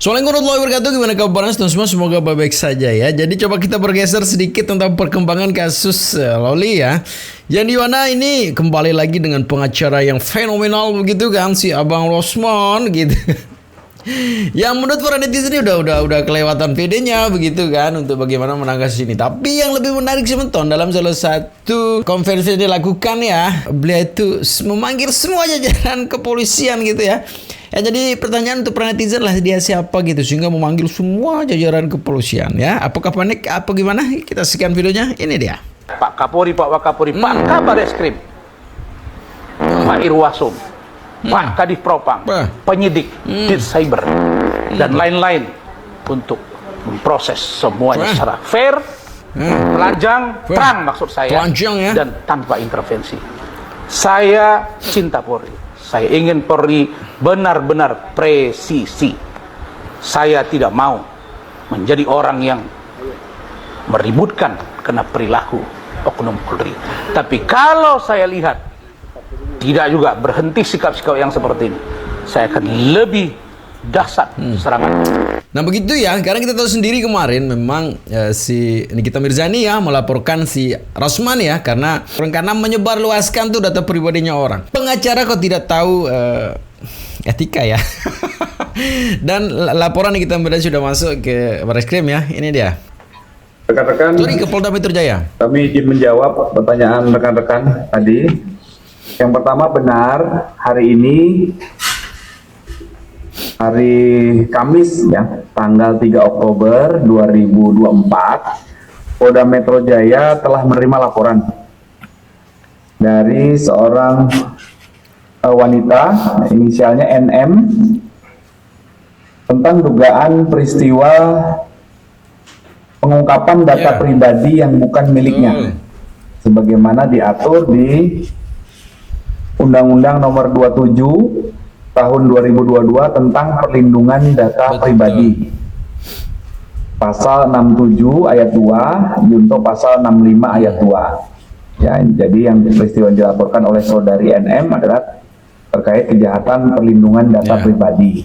Assalamualaikum warahmatullahi wabarakatuh. Gimana kabarnya semua? Semoga baik-baik saja ya. Jadi coba kita bergeser sedikit tentang perkembangan kasus Loli ya. Yang di mana ini kembali lagi dengan pengacara yang fenomenal begitu kan, si Abang Rosman gitu. Yang menurut para netizen ini udah kelewatan PD-nya begitu kan untuk bagaimana menanggapi ini. Tapi yang lebih menarik sih menton dalam salah satu konferensi yang dilakukan ya, beliau itu memanggil semua jajaran kepolisian gitu ya. Ya jadi pertanyaan untuk para netizen lah, dia siapa gitu sehingga memanggil semua jajaran kepolisian ya. Apakah panik apa gimana? Kita sekian videonya. Ini dia. Pak Kapolri, Pak Wakapolri, Pak Kabar Eskrim, Pak Irwasum, Pak Kadif Propam, penyidik, Dit Cyber, dan lain-lain untuk memproses semuanya secara fair, telanjang, terang maksud saya, telanjang, ya? Dan tanpa intervensi. Saya cinta Polri. Saya ingin Polri benar-benar presisi. Saya tidak mau menjadi orang yang meributkan kena perilaku oknum Polri. Tapi kalau saya lihat tidak juga berhenti sikap-sikap yang seperti ini, saya akan lebih dahsyat serangan. Nah begitu ya, karena kita tahu sendiri kemarin memang si Nikita Mirzani ya melaporkan si Rosman ya karena menyebarluaskan tuh data pribadinya orang. Pengacara kok tidak tahu etika ya. Dan laporan Nikita Mirzani sudah masuk ke Barreskrim ya, ini dia. Rekan-rekan, ke Polda Metro Jaya. Kami izin menjawab pertanyaan rekan-rekan tadi. Yang pertama, benar hari ini hari Kamis ya, tanggal 3 Oktober 2024, Polda Metro Jaya telah menerima laporan dari seorang wanita inisialnya NM tentang dugaan peristiwa pengungkapan data pribadi yang bukan miliknya, sebagaimana diatur di Undang-Undang Nomor 27 Tahun 2022 tentang perlindungan data pribadi. Pasal 67 ayat 2 junto pasal 65 ayat 2. Ya, jadi yang peristiwa dilaporkan oleh saudari NM adalah terkait kejahatan perlindungan data pribadi.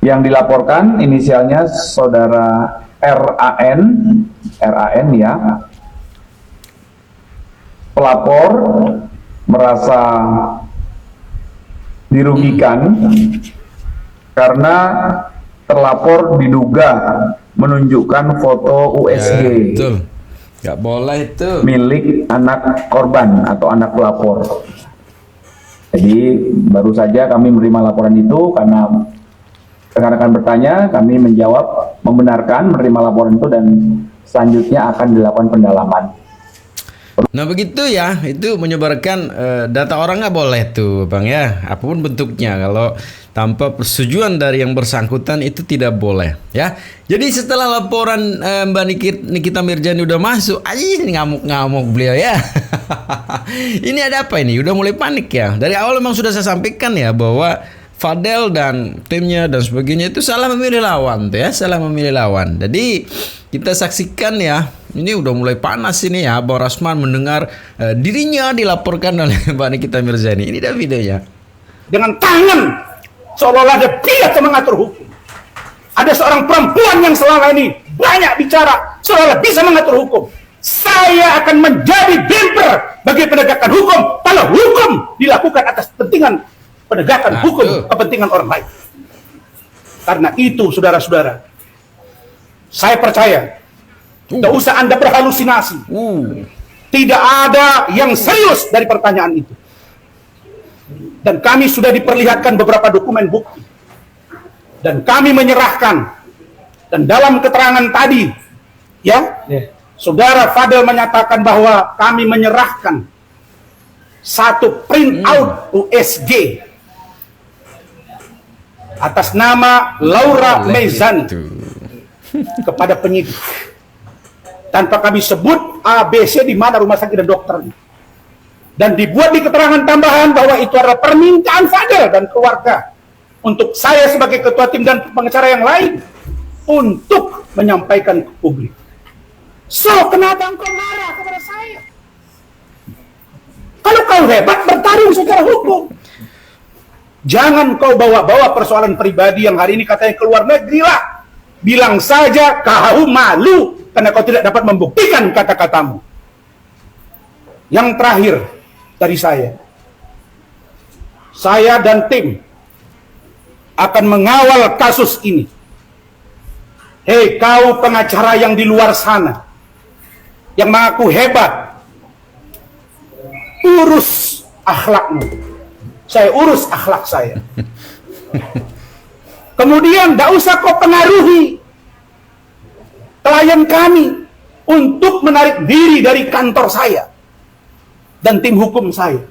Yang dilaporkan inisialnya saudara RAN ya. Pelapor merasa dirugikan karena terlapor diduga menunjukkan foto USG betul. Nggak boleh itu milik anak korban atau anak pelapor. Jadi baru saja kami menerima laporan itu karena rekan-rekan bertanya, kami menjawab membenarkan menerima laporan itu dan selanjutnya akan dilakukan pendalaman. Nah begitu ya, itu menyebarkan data orang nggak boleh tuh Bang ya, apapun bentuknya. Kalau tanpa persetujuan dari yang bersangkutan itu tidak boleh ya. Jadi setelah laporan Mbak Nikita Mirzani udah masuk, ini ngamuk-ngamuk beliau ya. Ini ada apa ini? Udah mulai panik ya. Dari awal memang sudah saya sampaikan ya bahwa Fadel dan timnya dan sebagainya itu salah memilih lawan tuh ya, salah memilih lawan. Jadi kita saksikan ya, ini udah mulai panas ini ya, Abang Rosman mendengar dirinya dilaporkan oleh Mbak Nikita Mirzani. Ini ada videonya. Dengan tangan seolah-olah ada pihak yang mengatur hukum. Ada seorang perempuan yang selama ini banyak bicara seolah-olah bisa mengatur hukum. Saya akan menjadi bumper bagi penegakan hukum kalau hukum dilakukan atas kepentingan penegakan hukum, kepentingan orang lain. Karena itu saudara-saudara, saya percaya tidak usah Anda berhalusinasi. Tidak ada yang serius dari pertanyaan itu. Dan kami sudah diperlihatkan beberapa dokumen bukti. Dan kami menyerahkan. Dan dalam keterangan tadi, Saudara Fadel menyatakan bahwa kami menyerahkan satu print out USG atas nama Laura Mezani kepada penyidik tanpa kami sebut ABC di mana rumah sakit dan dokternya, dan dibuat di keterangan tambahan bahwa itu adalah permintaan Fadel dan keluarga untuk saya sebagai ketua tim dan pengacara yang lain untuk menyampaikan ke publik. So, kenapa engkau marah kepada saya? Kalau kau hebat bertarung secara hukum, Jangan kau bawa-bawa persoalan pribadi yang hari ini katanya keluar negeri lah. Bilang saja kau malu karena kau tidak dapat membuktikan kata-katamu. Yang terakhir dari saya dan tim akan mengawal kasus ini. Hei kau pengacara yang di luar sana, yang mengaku hebat, urus akhlakmu. Saya urus akhlak saya. Kemudian tidak usah kau pengaruhi klien kami untuk menarik diri dari kantor saya dan tim hukum saya.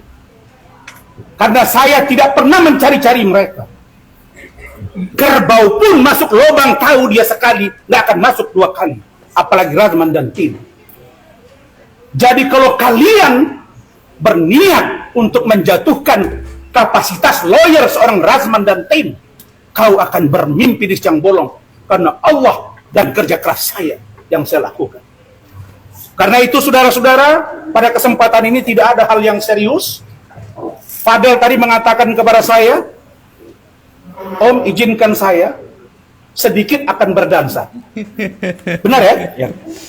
Karena saya tidak pernah mencari-cari mereka. Kerbau pun masuk lubang tahu dia sekali, nggak akan masuk 2 kali. Apalagi Razman dan tim. Jadi kalau kalian berniat untuk menjatuhkan kapasitas lawyer seorang Razman dan tim, kau akan bermimpi di siang bolong. Karena Allah dan kerja keras saya yang saya lakukan. Karena itu saudara-saudara, pada kesempatan ini tidak ada hal yang serius. Fadel tadi mengatakan kepada saya, Om izinkan saya sedikit akan berdansa. Benar ya? Ya.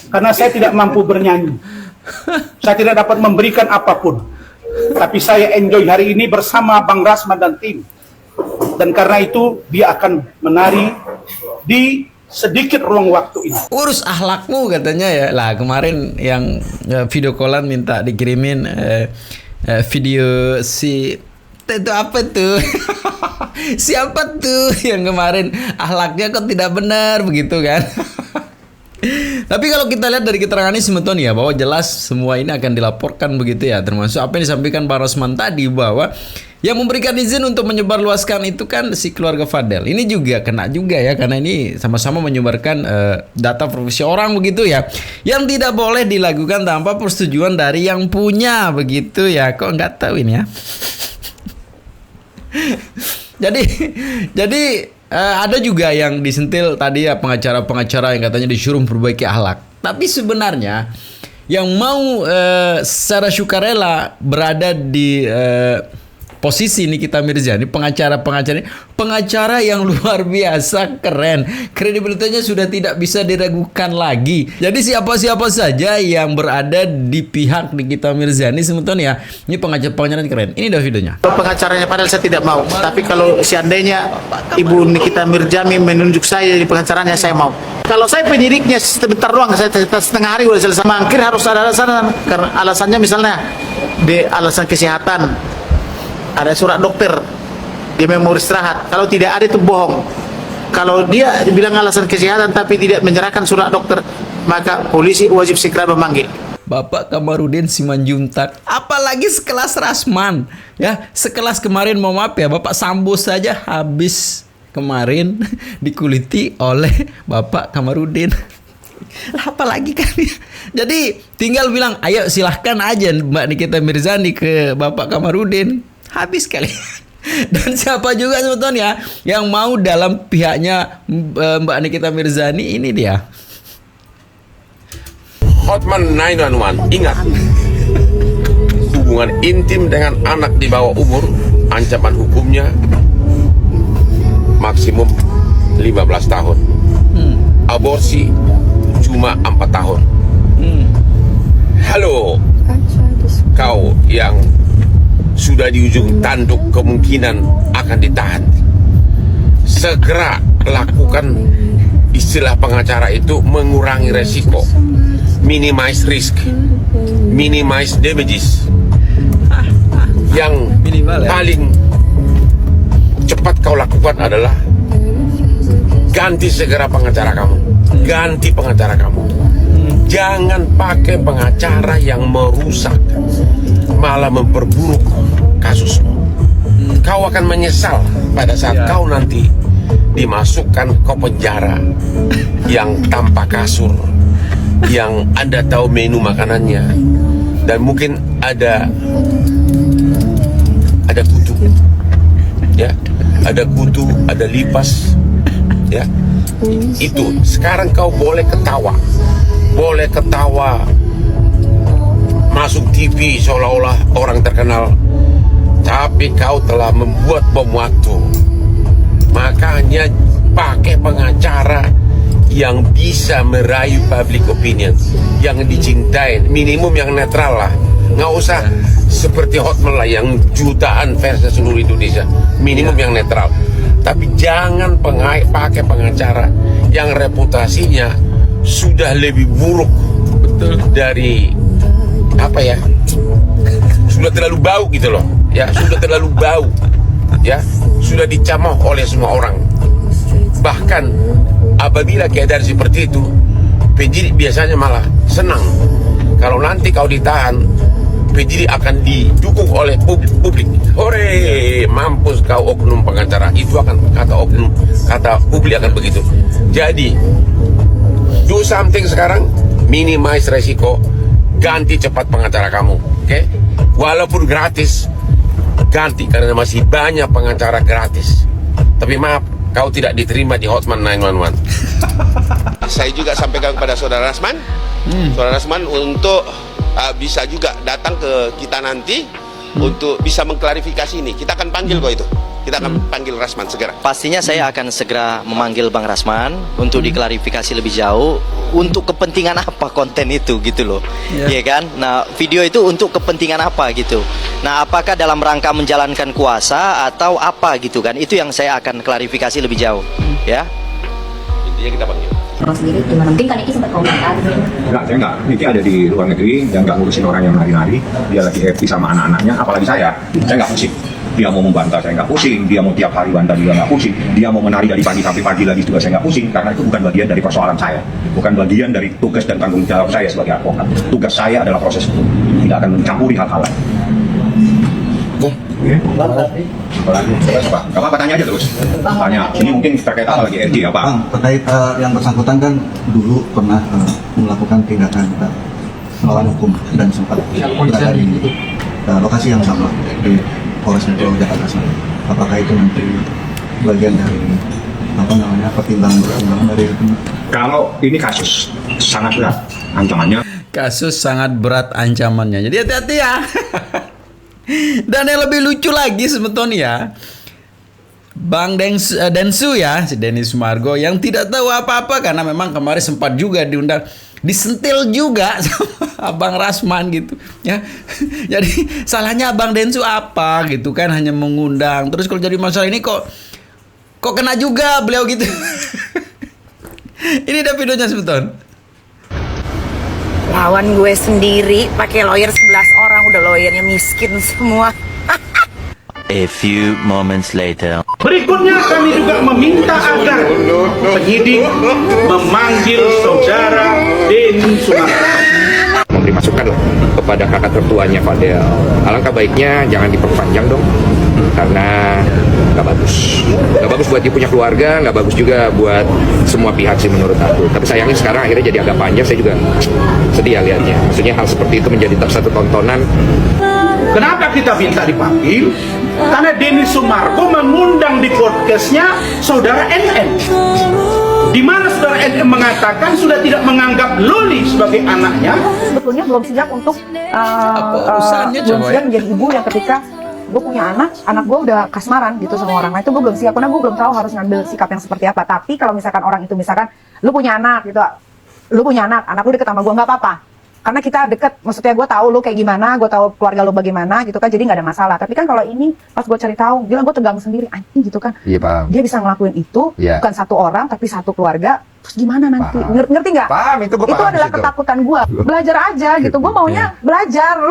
Karena saya tidak mampu bernyanyi. Saya tidak dapat memberikan apapun. Tapi saya enjoy hari ini bersama Bang Razman dan tim. Dan karena itu dia akan menari di sedikit ruang waktu ini. Urus akhlakmu katanya ya. Lah kemarin yang video callan minta dikirimin video si itu apa tuh? Siapa tuh yang kemarin akhlaknya kok tidak benar begitu kan? Tapi kalau kita lihat dari keterangan ini Semeton ya, bahwa jelas semua ini akan dilaporkan begitu ya, termasuk apa yang disampaikan Pak Rosman tadi, bahwa yang memberikan izin untuk menyebarluaskan itu kan si keluarga Fadel. Ini juga kena juga ya, karena ini sama-sama menyebarkan data profesi orang begitu ya, yang tidak boleh dilakukan tanpa persetujuan dari yang punya begitu ya. Kok nggak tahu ini ya? Jadi ada juga yang disentil tadi ya, pengacara-pengacara yang katanya disuruh memperbaiki akhlak. Tapi sebenarnya yang mau secara sukarela berada di posisi Nikita Mirzani, pengacara yang luar biasa keren, kredibilitasnya sudah tidak bisa diragukan lagi. Jadi siapa-siapa saja yang berada di pihak Nikita Mirzani Semeton ya, ini pengacara keren. Ini dah videonya. Pengacaranya padahal saya tidak mau, tapi kalau seandainya Ibu Nikita Mirzani menunjuk saya di pengacaranya, saya mau. Kalau saya penyidiknya sebentar doang, saya setengah hari udah selesai. Mangkir harus ada alasan, karena alasannya misalnya di alasan kesehatan, ada surat dokter, dia memang mau istirahat. Kalau tidak ada itu bohong. Kalau dia bilang alasan kesehatan tapi tidak menyerahkan surat dokter, maka polisi wajib segera memanggil. Bapak Kamarudin Simanjuntak, apalagi sekelas Razman ya, sekelas kemarin, mohon maaf ya, Bapak Sambo saja habis kemarin dikuliti oleh Bapak Kamarudin. Lah apalagi kan ya. Jadi tinggal bilang, ayo silahkan aja Mbak Nikita Mirzani ke Bapak Kamarudin. Habis kali. Dan siapa juga sebetulnya ya yang mau dalam pihaknya Mbak Nikita Mirzani, ini dia. Hotman 911, ingat, hubungan intim dengan anak di bawah umur, ancaman hukumnya maksimum 15 tahun. Aborsi cuma 4 tahun. Halo, kau yang sudah di ujung tanduk kemungkinan akan ditahan, segera lakukan istilah pengacara itu, mengurangi resiko, minimize risk, minimize damages. Yang paling cepat kau lakukan adalah ganti segera pengacara kamu, ganti pengacara kamu. Jangan pakai pengacara yang merusak, malah memperburuk kasusmu. Kau akan menyesal pada saat kau nanti dimasukkan ke penjara yang tanpa kasur, yang Anda tahu menu makanannya, dan mungkin ada kutu, ya, ada kutu, ada lipas, ya. Itu sekarang kau boleh ketawa, masuk TV seolah-olah orang terkenal, tapi kau telah membuat bom waktu. Makanya pakai pengacara yang bisa merayu public opinion, yang dicintai, minimum yang netral lah. Nggak usah seperti Hotmail lah yang jutaan fans di seluruh Indonesia, minimum yang netral. Tapi jangan pakai pengacara yang reputasinya sudah lebih buruk dari apa ya, sudah terlalu bau gitu loh ya, sudah terlalu bau ya, sudah dicamah oleh semua orang. Bahkan apabila keadaan seperti itu, penyidik biasanya malah senang kalau nanti kau ditahan, penyidik akan didukung oleh publik. Hore, mampus kau oknum pengacara. Itu akan kata oknum, kata publik akan begitu. Jadi do something sekarang, minimize resiko, ganti cepat pengacara kamu, oke? Walaupun gratis, ganti karena masih banyak pengacara gratis. Tapi maaf, kau tidak diterima di Hotman 911. Saya juga sampaikan kepada Saudara Rasman, Saudara Rasman untuk bisa juga datang ke kita nanti untuk bisa mengklarifikasi ini. Kita akan panggil kok itu. Kita akan panggil Rasman segera. Pastinya saya akan segera memanggil Bang Rasman untuk diklarifikasi lebih jauh untuk kepentingan apa konten itu gitu loh. Iya kan? Nah, video itu untuk kepentingan apa gitu. Nah, apakah dalam rangka menjalankan kuasa atau apa gitu kan? Itu yang saya akan klarifikasi lebih jauh, ya. Intinya kita panggil. Orang sendiri gimana? Mungkin kan Niki sempat komentar. Enggak, saya enggak. Niki ada di luar negeri dan enggak ngurusin orang yang nari-nari. Dia lagi happy sama anak-anaknya, apalagi saya enggak pusing. Dia mau membantah, saya nggak pusing. Dia mau tiap hari bantah, juga nggak pusing. Dia mau menari dari pagi sampai pagi lagi juga saya nggak pusing. Karena itu bukan bagian dari persoalan saya. Bukan bagian dari tugas dan tanggung jawab saya sebagai advokat. Tugas saya adalah proses hukum. Tidak akan mencampuri hal-hal lain. Coba, nggak apa-apa, tanya aja terus. Tanya, ini mungkin terkait apa lagi, RJ apa? Bang, terkait yang bersangkutan kan dulu pernah melakukan tindakan melawan hukum dan sempat berada di lokasi yang sama di Polres Metro Jakarta Selatan. Apakah itu nanti bagian dari pertimbangan dari itu? Kalau ini kasus sangat berat ancamannya. Kasus sangat berat ancamannya. Jadi hati-hati ya. Dan yang lebih lucu lagi sebetulnya, Bang Densu ya, si Denny Sumargo yang tidak tahu apa-apa karena memang kemarin sempat juga diundang, disentil juga sama Abang Rasman gitu ya. Jadi salahnya Abang Densu apa gitu kan, hanya mengundang. Terus kalau jadi masalah ini kok kena juga beliau gitu. Ini ada videonya sebetulnya. Lawan gue sendiri pakai lawyer 11 orang, udah lawyernya miskin semua. A few moments later. Berikutnya kami juga meminta agar penyidik memanggil saudara Denny Sumargo. Memberi masukan lah kepada kakak tertuanya Fadel. Alangkah baiknya jangan diperpanjang dong, karena nggak bagus buat dia punya keluarga, nggak bagus juga buat semua pihak sih menurut aku. Tapi sayangnya sekarang akhirnya jadi agak panjang, saya juga sedih ya lihatnya. Maksudnya hal seperti itu menjadi satu tontonan. Kenapa kita minta dipanggil? Karena Denny Sumargo mengundang di podcastnya saudara NN, di mana saudara NN mengatakan sudah tidak menganggap Loli sebagai anaknya. Sebetulnya belum siap untuk belum siap menjadi ibu yang ketika gue punya anak gue udah kasmaran gitu sama orang lain, itu gue belum siap karena gue belum tahu harus ngambil sikap yang seperti apa. Tapi kalau misalkan orang itu misalkan lu punya anak gitu, lu punya anak lu deket sama gue, nggak apa-apa karena kita deket, maksudnya gue tahu lu kayak gimana, gue tahu keluarga lu bagaimana gitu kan, jadi nggak ada masalah. Tapi kan kalau ini pas gue cari tahu, gila gue tegang sendiri anjing gitu kan. Iya, paham. Dia bisa ngelakuin itu bukan satu orang tapi satu keluarga, terus gimana nanti? Ngerti nggak? Paham, itu gue paham. Itu adalah ketakutan gue. Belajar aja gitu, gue maunya belajar.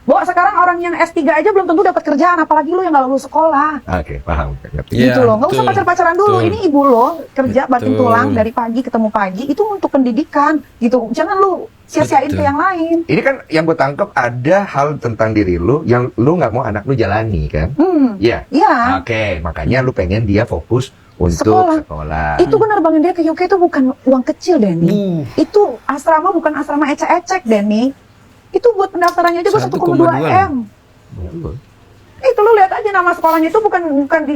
Bahwa sekarang orang yang S3 aja belum tentu dapat kerjaan, apalagi lu yang nggak lulus sekolah. Oke, paham. Gitu loh, nggak usah pacar-pacaran dulu. Ini ibu lo kerja banting tulang dari pagi ketemu pagi, itu untuk pendidikan gitu. Jangan lu sia-siain ke yang lain. Ini kan yang gue tangkap ada hal tentang diri lu yang lu nggak mau anak lu jalani kan? Iya. Iya. Oke, makanya lu pengen dia fokus untuk sekolah. Itu benar Bang, dia ke UK itu bukan uang kecil, Denny. Itu asrama bukan asrama ecek-ecek, Denny. Itu buat pendaftarannya aja gue 1,2 M. Itu lu lihat aja nama sekolahnya itu bukan di,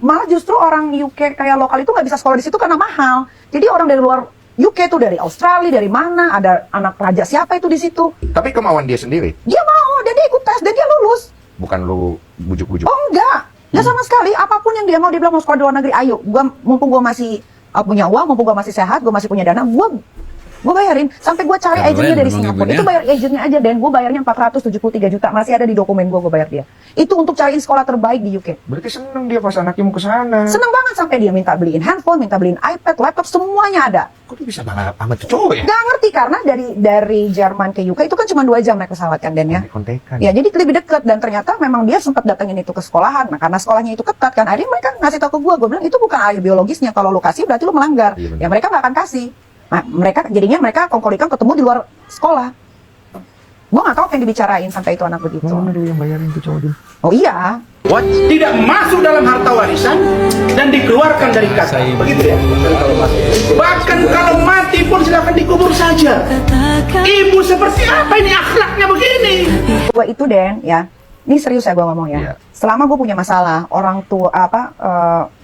malah justru orang UK kayak lokal itu nggak bisa sekolah di situ karena mahal. Jadi orang dari luar UK tuh, dari Australia, dari mana, ada anak raja siapa itu di situ. Tapi kemauan dia sendiri. Dia mau, dan dia ikut tes dan dia lulus. Bukan lu bujuk-bujuk. Oh enggak sama sekali. Apapun yang dia bilang mau sekolah di luar negeri, ayo. Mumpung gue masih punya uang, mumpung gue masih sehat, gue masih punya dana, gue bayarin. Sampai gue cari agennya dari Singapura. Itu bayar agennya aja, dan gue bayarnya 473 juta. Masih ada di dokumen gue bayar dia. Itu untuk cariin sekolah terbaik di UK. Berarti seneng dia pas anaknya mau ke sana. Seneng banget, sampai dia minta beliin handphone, minta beliin iPad, laptop, semuanya ada. Kok dia bisa banget sama tuh cowok ya? Gak ngerti, karena dari Jerman ke UK itu kan cuma 2 jam naik pesawat kan, Dan ya. Kontekan. Ya, jadi lebih dekat, dan ternyata memang dia sempat datengin itu ke sekolahan. Nah, karena sekolahnya itu ketat kan, akhirnya mereka ngasih tahu ke gue bilang itu bukan ayah biologisnya, kalau lu kasih berarti lu melanggar. Ya mereka gak akan kasih. Nah, mereka kongkolikan ketemu di luar sekolah. Gue gak tahu apa yang dibicarain sampai itu anak begitu. Mana dulu yang bayarin tuh cowok dia? Oh iya. What? Tidak masuk dalam harta warisan dan dikeluarkan dari kata. Begitu ya. Bahkan kalau mati pun silakan dikubur saja. Ibu seperti apa ini akhlaknya begini? Gue itu, Den, ya. Ini serius ya gue ngomong ya. Selama gue punya masalah, orang tua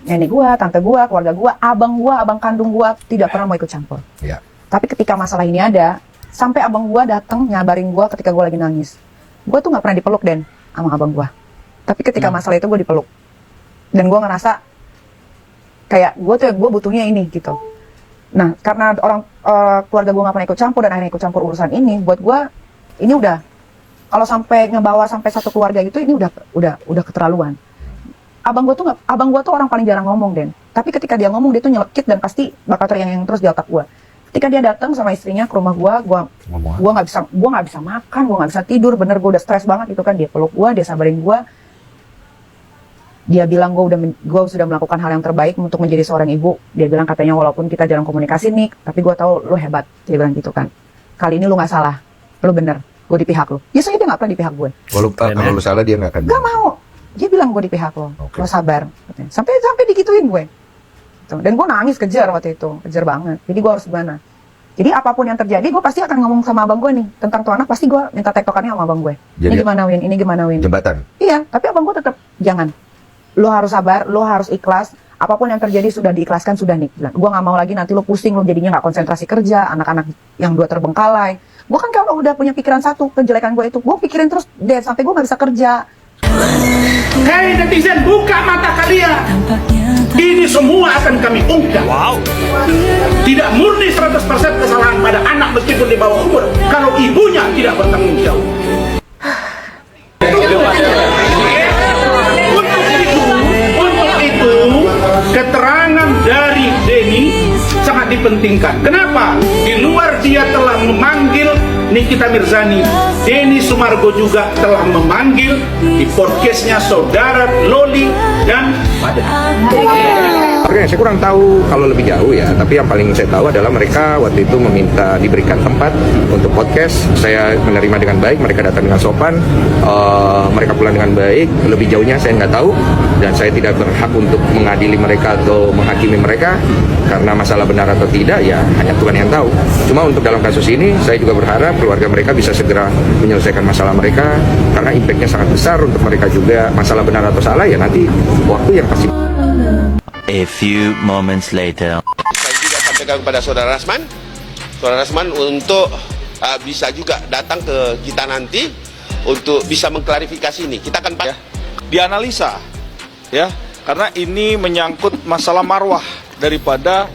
nenek gue, tante gue, keluarga gue, abang kandung gue tidak pernah mau ikut campur. Tapi ketika masalah ini ada, sampai abang gue datang nyabarin gue ketika gue lagi nangis. Gue tuh nggak pernah dipeluk, Den, sama abang gue. Tapi ketika masalah itu gue dipeluk, dan gue ngerasa kayak gue butuhnya ini gitu. Nah, karena keluarga gue nggak pernah ikut campur dan akhirnya ikut campur urusan ini, buat gue ini udah. Kalau sampai ngebawa sampai satu keluarga itu, ini udah keterlaluan. Abang gue tuh orang paling jarang ngomong, Den. Tapi ketika dia ngomong, dia tuh nyelekit dan pasti bakal teriang-teriang terus di otak gue. Ketika dia datang sama istrinya ke rumah gue nggak bisa makan, gue nggak bisa tidur, bener gue udah stres banget gitu kan. Dia peluk gue, dia sabarin gue. Dia bilang gue sudah melakukan hal yang terbaik untuk menjadi seorang ibu. Dia bilang katanya walaupun kita jarang komunikasi nih, tapi gue tahu lo hebat. Dia bilang gitu kan. Kali ini lo nggak salah, lo bener. Gue di pihak lo. Biasanya dia nggak pernah di pihak gue. Kalau lu salah dia nggak akan. Gak mau. Dia bilang gue di pihak lo. Lo sabar. Sampai digituin gue. Dan gue nangis, kejar waktu itu, kejar banget. Jadi gue harus gimana? Jadi apapun yang terjadi, gue pasti akan ngomong sama abang gue nih tentang tuh anak. Pasti gue minta tektokannya sama abang gue. Jadi, ini gimana Win? Jembatan. Iya. Tapi abang gue tetap jangan. Lo harus sabar. Lo harus ikhlas. Apapun yang terjadi sudah diikhlaskan, sudah nih. Gue nggak mau lagi nanti lo pusing, lo jadinya nggak konsentrasi kerja. Anak-anak yang 2 terbengkalai. Gue kan kalau udah punya pikiran satu, kejelekan gue itu, gue pikirin terus deh sampai gue nggak bisa kerja. Hei netizen, buka mata kalian. Ini semua akan kami ungkap. Tidak murni 100% kesalahan pada anak meskipun di bawah umur, kalau ibunya tidak bertanggung jawab. Untuk itu, keterangan dari Denny sangat dipentingkan. Kenapa? Di luar dia telah memanggil Nikita Mirzani, Denny Sumargo juga telah memanggil di podcastnya saudara Loli dan Padang. Oke, saya kurang tahu kalau lebih jauh ya, tapi yang paling saya tahu adalah mereka waktu itu meminta diberikan tempat untuk podcast. Saya menerima dengan baik, mereka datang dengan sopan, mereka pulang dengan baik. Lebih jauhnya saya nggak tahu, dan saya tidak berhak untuk mengadili mereka atau menghakimi mereka, karena masalah benar atau tidak ya hanya Tuhan yang tahu. Cuma untuk dalam kasus ini, saya juga berharap keluarga mereka bisa segera menyelesaikan masalah mereka, karena impactnya sangat besar untuk mereka juga. Masalah benar atau salah ya nanti waktu yang pasti. A few moments later. Saya juga sampaikan kepada Saudara Rasman untuk bisa juga datang ke kita nanti untuk bisa mengklarifikasi ini. Kita akan dianalisa, ya, karena ini menyangkut masalah marwah daripada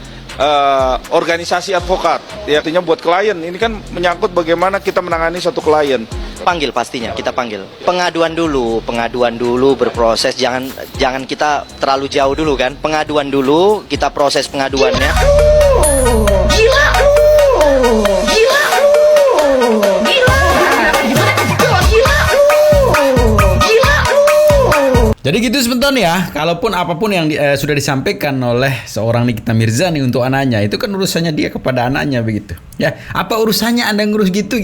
organisasi advokat. Ya, artinya buat klien ini kan menyangkut bagaimana kita menangani satu klien. Panggil pastinya, kita panggil. Pengaduan dulu berproses, jangan kita terlalu jauh dulu kan. Pengaduan dulu, kita proses pengaduannya. Gila. Jadi gitu sebentar ya, kalaupun apapun yang sudah disampaikan oleh seorang Nikita Mirzani untuk anaknya, itu kan urusannya dia kepada anaknya begitu. Ya, apa urusannya Anda ngurus gitu?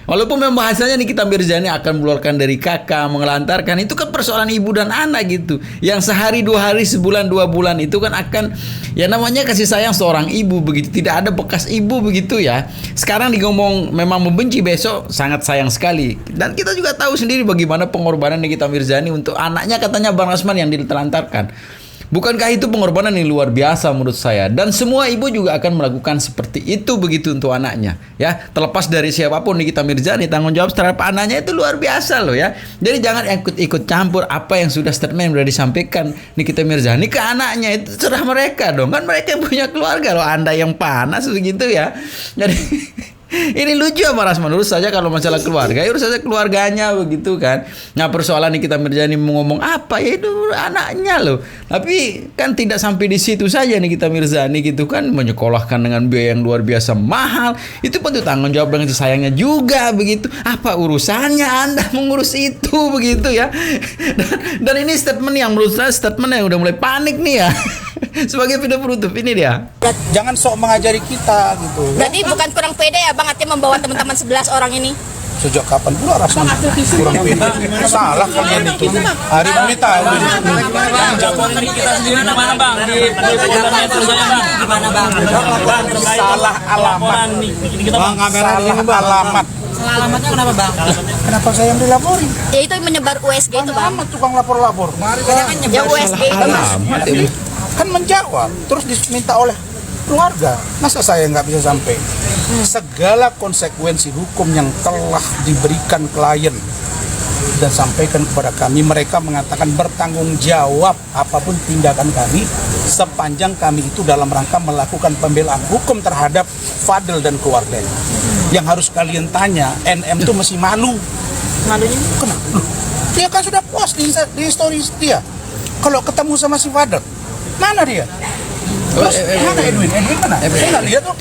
Walaupun memang bahasanya Nikita Mirzani akan mengeluarkan dari kakak, mengelantarkan, itu kan persoalan ibu dan anak gitu. Yang sehari, 2 hari, sebulan, 2 bulan itu kan akan, ya namanya kasih sayang seorang ibu begitu. Tidak ada bekas ibu begitu ya. Sekarang digomong memang membenci, besok sangat sayang sekali. Dan kita juga tahu sendiri bagaimana pengorbanan Nikita Mirzani untuk anaknya, katanya Bang Rasman yang ditelantarkan. Bukankah itu pengorbanan yang luar biasa menurut saya? Dan semua ibu juga akan melakukan seperti itu begitu untuk anaknya, ya. Terlepas dari siapapun Nikita Mirzani, tanggung jawab terhadap anaknya itu luar biasa loh ya. Jadi jangan ikut campur apa yang sudah statement sudah disampaikan Nikita Mirzani ke anaknya, itu serah mereka dong. Kan mereka yang punya keluarga loh. Anda yang panas begitu ya. Jadi ini lucu sama Rasman. Urus saja kalau masalah keluarga, urus saja keluarganya begitu kan. Nah persoalan Nikita Mirzani mau ngomong apa ya itu anaknya loh. Tapi kan tidak sampai di situ saja Nikita Mirzani gitu kan, menyekolahkan dengan biaya yang luar biasa mahal. Itu tentu tanggung jawab dengan sayangnya juga begitu. Apa urusannya Anda mengurus itu begitu ya. Dan ini statement yang menurut saya statement yang udah mulai panik nih ya. Sebagai video penutup ini dia. Jangan sok mengajari kita gitu. Berarti bukan kurang pede ya Bang Ati membawa teman-teman 11 orang ini? Sejak kapan pula Rasman kurang pede? Salah kalian itu. Hari ini tahu. Gimana Bang? Gimana Bang? Salah alamat. Salah alamat. Salah alamatnya kenapa Bang? Kenapa saya yang dilapori? Ya itu menyebar USG itu Bang. Alamat tukang lapor-lapor. Ya USG itu. Kan menjawab, terus diminta oleh keluarga. Masa saya nggak bisa sampai? Segala konsekuensi hukum yang telah diberikan klien dan sampaikan kepada kami, mereka mengatakan bertanggung jawab apapun tindakan kami sepanjang kami itu dalam rangka melakukan pembelaan hukum terhadap Fadel dan keluarganya. Yang harus kalian tanya, NM itu masih malu. Malunya? Kenapa? Dia kan sudah post di stories dia. Kalau ketemu sama si Fadel, mana dia? Terus mana Edwin? Edwin mana? Saya nggak lihat tuh.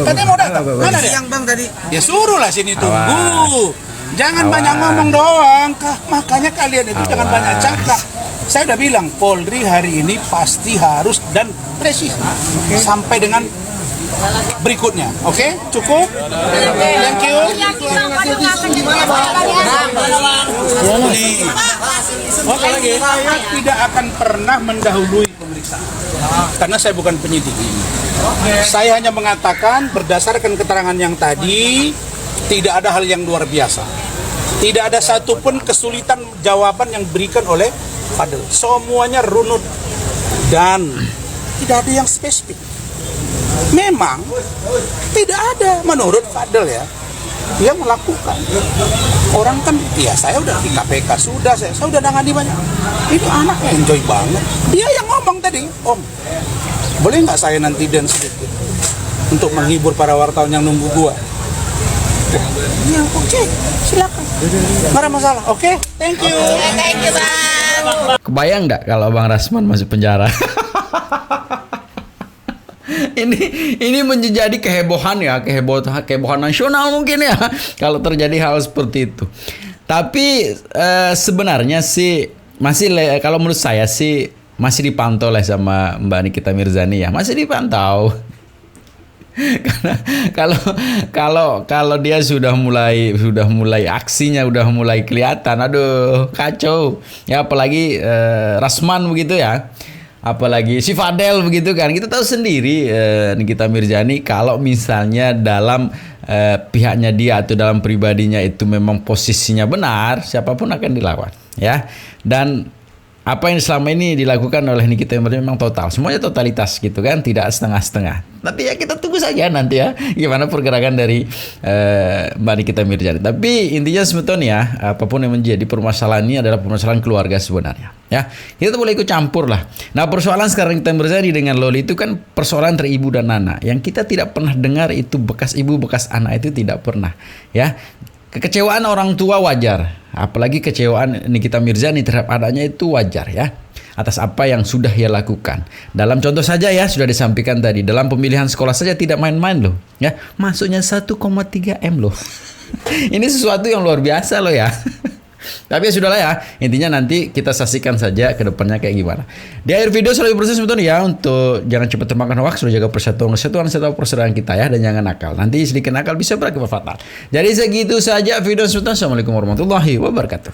Katanya mau datang. Mana dia? Yang Bang tadi. Ya suruhlah sini tunggu. Jangan banyak ngomong doang. Makanya kalian itu jangan banyak cakap. Saya udah bilang Polri hari ini pasti harus dan presis sampai dengan berikutnya. Oke? Cukup? Thank you. Saya tidak akan pernah mendahului pemeriksaan karena saya bukan penyidik. Saya hanya mengatakan berdasarkan keterangan yang tadi tidak ada hal yang luar biasa. Tidak ada satupun kesulitan jawaban yang diberikan oleh Fadel. Semuanya runut dan tidak ada yang spesifik. Memang tidak ada menurut Fadel ya. Dia melakukan. Orang kan, ya saya udah di KPK sudah, saya udah nangani banyak. Itu anaknya enjoy banget. Dia yang ngomong tadi, Om, boleh nggak saya nanti dance sedikit untuk menghibur para wartawan yang nunggu gua? Ya oke, silakan. Nggak ada masalah. Oke, thank you. Thank you Bang. Kebayang nggak kalau Bang Rasman masuk penjara? Ini menjadi kehebohan ya, kehebohan nasional mungkin ya kalau terjadi hal seperti itu. Tapi sebenarnya sih masih kalau menurut saya sih masih dipantau lah sama Mbak Nikita Mirzani ya, masih dipantau. Karena kalau dia sudah mulai aksinya udah mulai kelihatan, aduh kacau ya, apalagi Rasman begitu ya. Apalagi si Fadel begitu kan, kita tahu sendiri Nikita Mirzani kalau misalnya dalam pihaknya dia atau dalam pribadinya itu memang posisinya benar, siapapun akan dilawan ya. Dan apa yang selama ini dilakukan oleh Nikita Mirzani memang total, semuanya totalitas gitu kan, tidak setengah-setengah. Tapi ya kita tunggu saja nanti ya gimana pergerakan dari Mbak Nikita Mirzani. Tapi intinya sebetulnya apapun yang menjadi permasalahan ini adalah permasalahan keluarga sebenarnya ya. Kita boleh ikut campur lah. Nah persoalan sekarang Nikita Mirzani dengan Loli itu kan persoalan antara ibu dan anak. Yang kita tidak pernah dengar itu bekas ibu bekas anak itu tidak pernah ya. Kekecewaan orang tua wajar, apalagi kecewaan Nikita Mirzani terhadap anaknya itu wajar ya, atas apa yang sudah ia lakukan. Dalam contoh saja ya, sudah disampaikan tadi, dalam pemilihan sekolah saja tidak main-main loh ya, masuknya 1,3 M loh. Ini sesuatu yang luar biasa loh ya. Tapi ya sudahlah ya, intinya nanti kita saksikan saja ke depannya kayak gimana. Di akhir video selalu proses sebetulnya ya, untuk jangan cepat termakan hoax, sudah jaga kesatuan persaudaraan kita ya, dan jangan nakal. Nanti sedikit nakal bisa berakibat fatal. Jadi segitu saja video sebetulnya. Assalamualaikum warahmatullahi wabarakatuh.